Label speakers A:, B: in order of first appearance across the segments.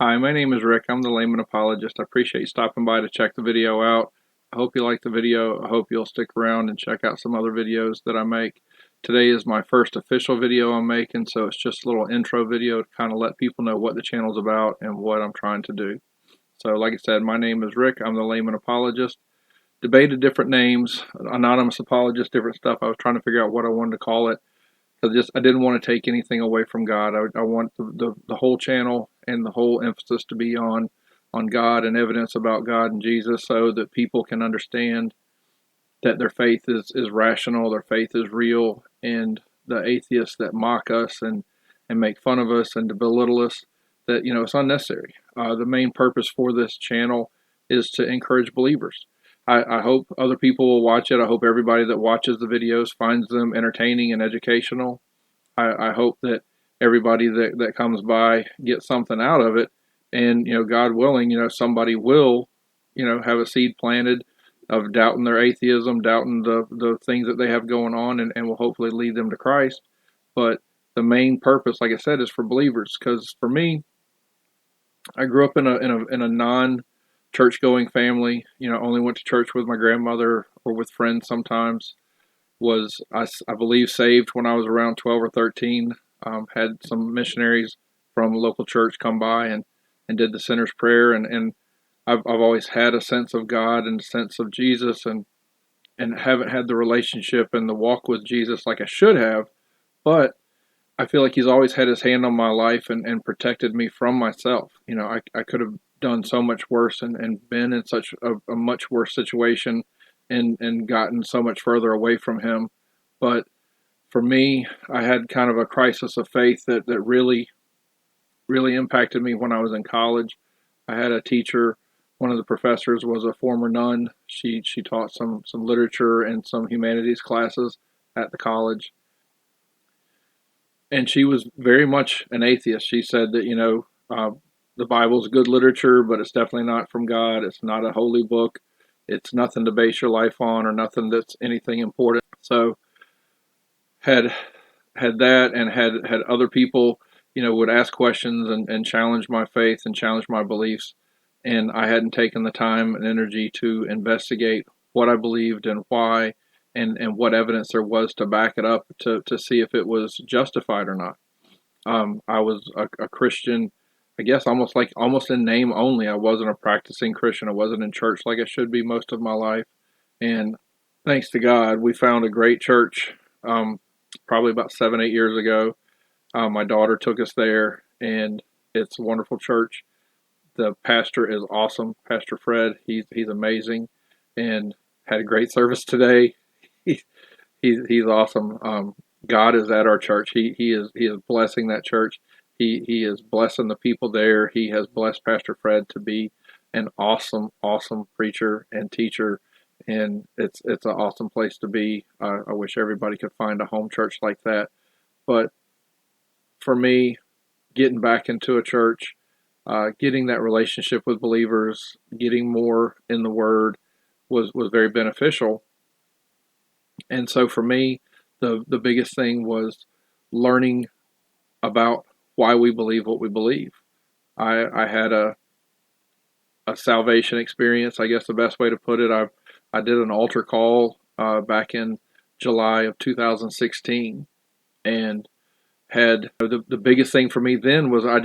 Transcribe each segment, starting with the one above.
A: Hi, my name is Rick. I'm the layman apologist. I appreciate you stopping by to check the video out. I hope you like the video. I hope you'll stick around and check out some other videos that I make. Today is my first official video I'm making, so it's just a little intro video to kind of let people know what the channel's about and what I'm trying to do. So like I said, my name is Rick. I'm the layman apologist. Debated different names, anonymous apologist, different stuff. I was trying to figure out what I wanted to call it. I didn't want to take anything away from God. I want the whole channel and the whole emphasis to be on God and evidence about God and Jesus, so that people can understand that their faith is rational, their faith is real, and the atheists that mock us and make fun of us and to belittle us, that it's unnecessary. The main purpose for this channel is to encourage believers. I hope other people will watch it. I hope everybody that watches the videos finds them entertaining and educational. I hope that everybody that comes by gets something out of it. And, God willing, somebody will, have a seed planted of doubting their atheism, doubting the things that they have going on, and will hopefully lead them to Christ. But the main purpose, like I said, is for believers. Because for me, I grew up in a non church going family. Only went to church with my grandmother or with friends sometimes. Was I believe saved when I was around 12 or 13. Had some missionaries from a local church come by and did the sinner's prayer, and I've always had a sense of God and a sense of Jesus, and haven't had the relationship and the walk with Jesus like I should have, but I feel like he's always had his hand on my life and protected me from myself. I could have done so much worse and been in such a much worse situation and gotten so much further away from him. But for me, I had kind of a crisis of faith that really, really impacted me when I was in college. I had a teacher, one of the professors was a former nun. She taught some literature and some humanities classes at the college. And she was very much an atheist. She said that, the Bible's good literature, but it's definitely not from God. It's not a holy book. It's nothing to base your life on, or nothing that's anything important. So had that, and had other people, would ask questions and challenge my faith and challenge my beliefs. And I hadn't taken the time and energy to investigate what I believed and why, and what evidence there was to back it up to see if it was justified or not. I was a Christian, I guess almost in name only. I wasn't a practicing Christian. I wasn't in church like I should be most of my life. And thanks to God, we found a great church probably about 7, 8 years ago. My daughter took us there, and it's a wonderful church. The pastor is awesome, Pastor Fred. He's amazing, and had a great service today. He's awesome. God is at our church. He is blessing that church. He is blessing the people there. He has blessed Pastor Fred to be an awesome preacher and teacher, and it's an awesome place to be. I wish everybody could find a home church like that. But for me, getting back into a church, getting that relationship with believers, getting more in the Word was very beneficial. And so for me, the biggest thing was learning about why we believe what we believe. I had a salvation experience, I guess the best way to put it. I did an altar call back in July of 2016, and had the biggest thing for me then was I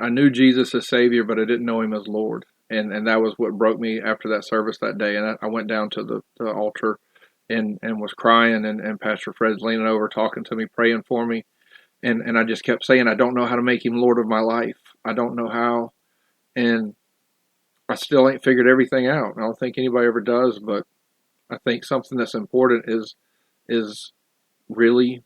A: knew Jesus as Savior, but I didn't know Him as Lord, and that was what broke me after that service that day. And I went down to the altar and was crying, and Pastor Fred's leaning over, talking to me, praying for me, and I just kept saying, I don't know how to make Him Lord of my life. I don't know how, and I still ain't figured everything out. I don't think anybody ever does, but I think something that's important is really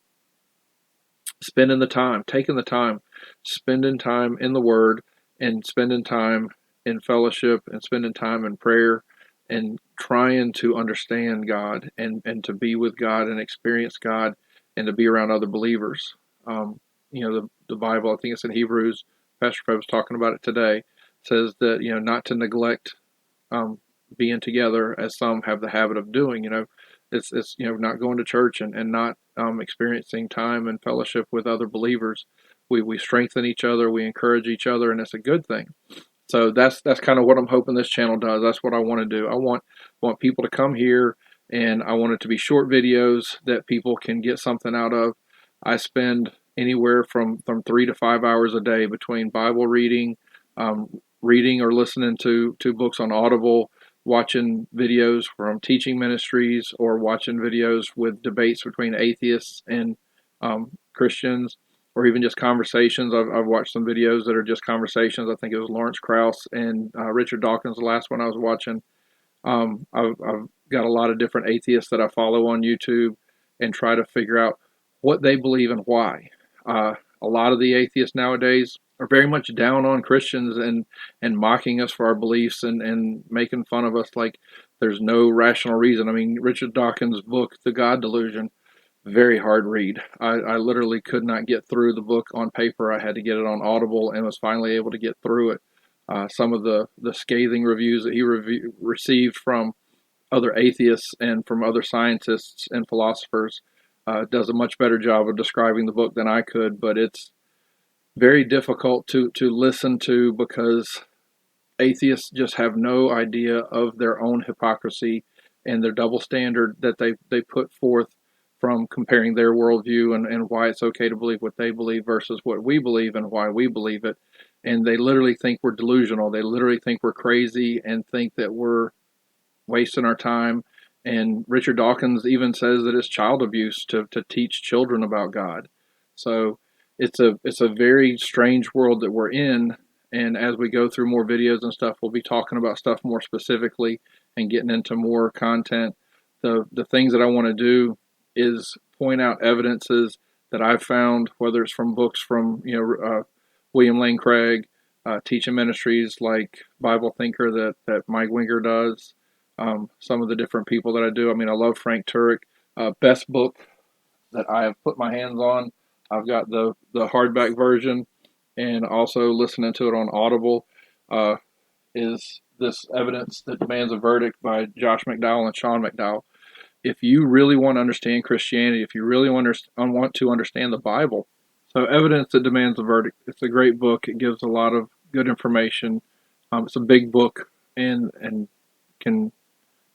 A: spending the time, taking the time, spending time in the Word, and spending time in fellowship, and spending time in prayer, and trying to understand God, and to be with God and experience God, and to be around other believers. The Bible, I think it's in Hebrews, Pastor Fred was talking about it today, says that, not to neglect being together as some have the habit of doing. It's not going to church and not experiencing time and fellowship with other believers, we strengthen each other, we encourage each other, and it's a good thing. So that's kind of what I'm hoping this channel does. That's what I want to do. I want people to come here, and I want it to be short videos that people can get something out of. I spend anywhere from 3 to 5 hours a day between Bible reading, reading or listening to books on Audible, watching videos from teaching ministries, or watching videos with debates between atheists and Christians, or even just conversations. I've watched some videos that are just conversations. I think it was Lawrence Krauss and Richard Dawkins, the last one I was watching. I've got a lot of different atheists that I follow on YouTube and try to figure out what they believe and why. A lot of the atheists nowadays are very much down on Christians and mocking us for our beliefs and making fun of us like there's no rational reason. I mean, Richard Dawkins' book, The God Delusion, very hard read. I literally could not get through the book on paper. I had to get it on Audible and was finally able to get through it. Some of the scathing reviews that he received from other atheists and from other scientists and philosophers does a much better job of describing the book than I could, but it's very difficult to listen to because atheists just have no idea of their own hypocrisy and their double standard that they put forth from comparing their worldview and why it's okay to believe what they believe versus what we believe and why we believe it. And they literally think we're delusional. They literally think we're crazy and think that we're wasting our time. And Richard Dawkins even says that it's child abuse to teach children about God. So it's a very strange world that we're in. And as we go through more videos and stuff, we'll be talking about stuff more specifically and getting into more content. The things that I want to do is point out evidences that I've found, whether it's from books from William Lane Craig, teaching ministries like Bible Thinker that Mike Winger does, some of the different people that I do. I mean, I love Frank Turek. Best book that I have put my hands on, I've got the hardback version, and also listening to it on Audible, is this Evidence That Demands a Verdict by Josh McDowell and Sean McDowell. If you really want to understand Christianity, if you really want to understand the Bible, so Evidence That Demands a Verdict, it's a great book. It gives a lot of good information. It's a big book and can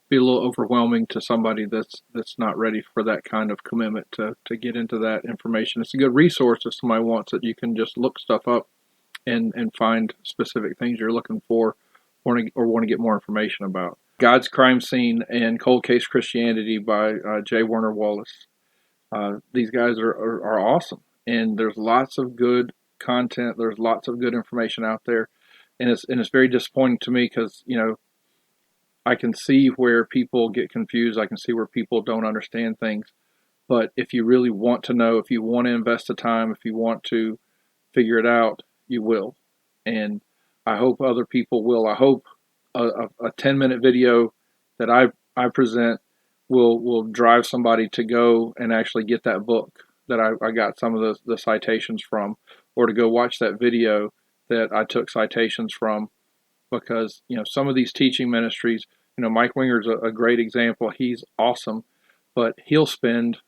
A: be a little overwhelming to somebody that's not ready for that kind of commitment to get into that information. It's a good resource if somebody wants it. You can just look stuff up and find specific things you're looking for or want to get more information about. God's Crime Scene and Cold Case Christianity by J. Warner Wallace. These guys are awesome, and there's lots of good content. There's lots of good information out there, and it's very disappointing to me because I can see where people get confused. I can see where people don't understand things. But if you really want to know, if you want to invest the time, if you want to figure it out, you will. And I hope other people will. I hope a 10-minute video that I present will drive somebody to go and actually get that book that I got some of the citations from, or to go watch that video that I took citations from. Because some of these teaching ministries, Mike Winger's a great example. He's awesome, but he'll spend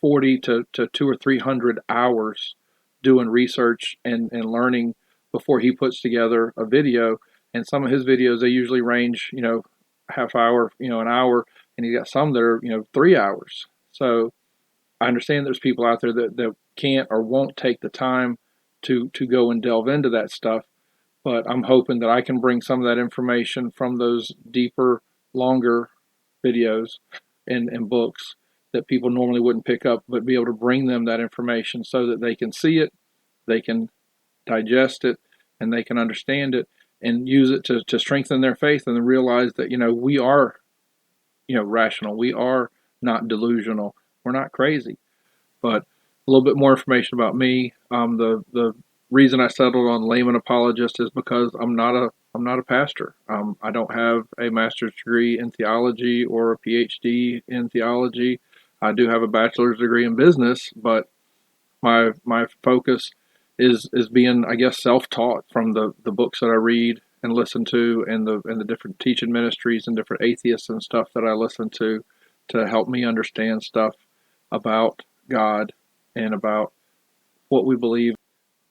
A: 40 to 200 or 300 hours doing research and learning before he puts together a video. And some of his videos, they usually range half hour, an hour, and he's got some that are 3 hours. So I understand there's people out there that can't or won't take the time to go and delve into that stuff. But I'm hoping that I can bring some of that information from those deeper, longer videos and books that people normally wouldn't pick up, but be able to bring them that information so that they can see it, they can digest it, and they can understand it and use it to strengthen their faith and realize that, we are, rational. We are not delusional. We're not crazy. But a little bit more information about me. The reason I settled on layman apologist is because I'm not a pastor. I don't have a master's degree in theology or a PhD in theology. I do have a bachelor's degree in business, but my focus is being, I guess, self-taught from the books that I read and listen to, and the different teaching ministries and different atheists and stuff that I listen to help me understand stuff about God and about what we believe.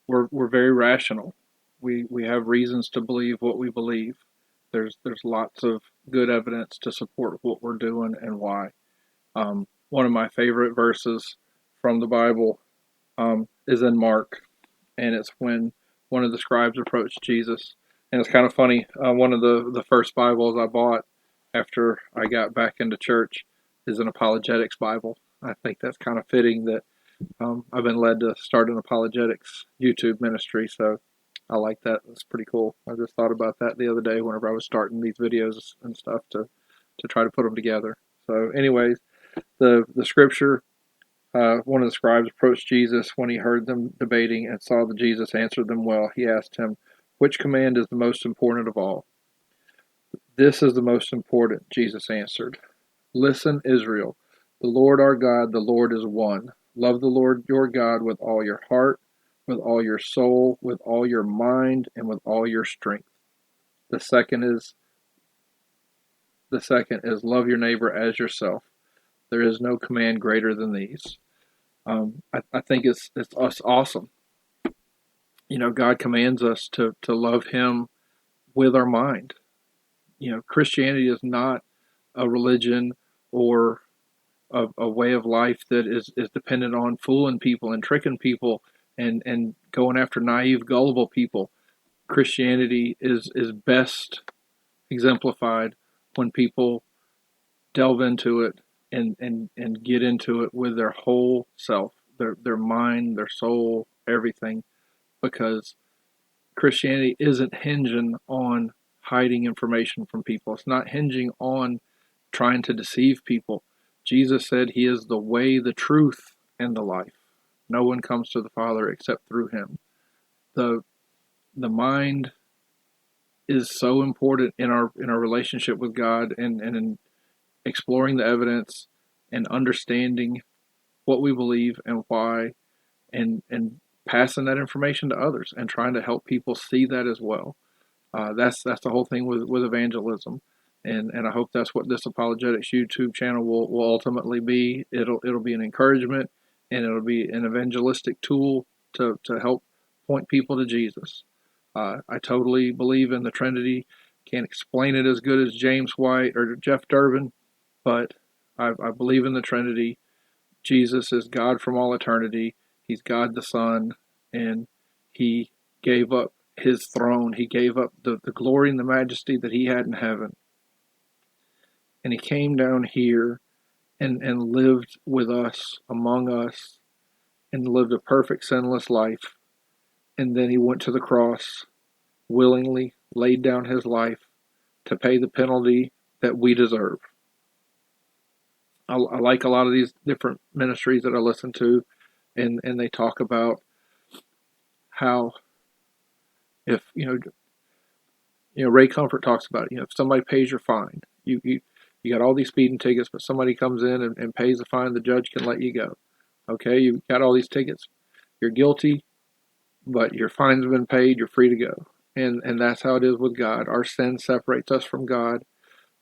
A: we're very rational. We have reasons to believe what we believe. There's lots of good evidence to support what we're doing and why. One of my favorite verses from the Bible is in Mark, and it's when one of the scribes approached Jesus. And it's kind of funny. One of the first Bibles I bought after I got back into church is an apologetics Bible. I think that's kind of fitting that I've been led to start an apologetics YouTube ministry, so I like that. That's pretty cool. I just thought about that the other day whenever I was starting these videos and stuff to try to put them together. So anyways, the scripture, one of the scribes approached Jesus when he heard them debating and saw that Jesus answered them well. He asked him, "Which command is the most important of all?" "This is the most important," Jesus answered. "Listen, Israel, the Lord our God, the Lord is one. Love the Lord your God with all your heart, with all your soul, with all your mind, and with all your strength. The second is love your neighbor as yourself. There is no command greater than these." I think it's awesome. You know, God commands us to love Him with our mind. You know, Christianity is not a religion or a way of life that is dependent on fooling people and tricking people and going after naive, gullible people. Christianity is best exemplified when people delve into it and get into it with their whole self, their mind, their soul, everything, because Christianity isn't hinging on hiding information from people. It's not hinging on trying to deceive people. Jesus said He is the way, the truth, and the life. No one comes to the Father except through Him. The mind is so important in our relationship with God and in exploring the evidence and understanding what we believe and why, and passing that information to others and trying to help people see that as well. That's the whole thing with evangelism, and I hope that's what this apologetics YouTube channel will ultimately be. It'll be an encouragement, and it'll be an evangelistic tool to help point people to Jesus. I totally believe in the Trinity. Can't explain it as good as James White or Jeff Durbin, but I believe in the Trinity. Jesus is God from all eternity. He's God the Son, and He gave up His throne. He gave up the glory and the majesty that He had in heaven. And He came down here and lived with us, among us, and lived a perfect, sinless life. And then He went to the cross, willingly laid down His life to pay the penalty that we deserve. I like a lot of these different ministries that I listen to, and they talk about how if, Ray Comfort talks about it. If somebody pays your fine, you got all these speeding tickets, but somebody comes in and pays the fine, the judge can let you go. Okay, you've got all these tickets, you're guilty, but your fine's been paid, you're free to go. And that's how it is with God. Our sin separates us from God.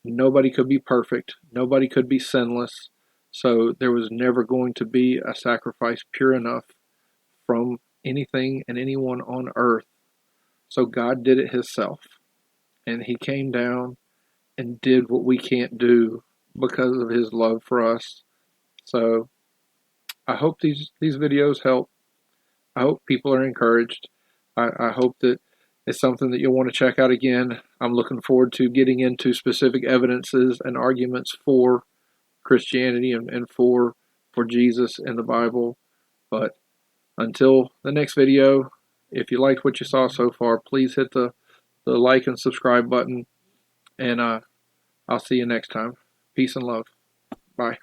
A: Nobody could be perfect. Nobody could be sinless. So there was never going to be a sacrifice pure enough from anything and anyone on earth. So God did it Himself. And He came down and did what we can't do because of His love for us. So I hope these videos help. I hope people are encouraged. I hope that it's something that you'll want to check out again. I'm looking forward to getting into specific evidences and arguments for Christianity and for Jesus and the Bible. But until the next video, if you liked what you saw so far, please hit the like and subscribe button. And I'll see you next time. Peace and love. Bye.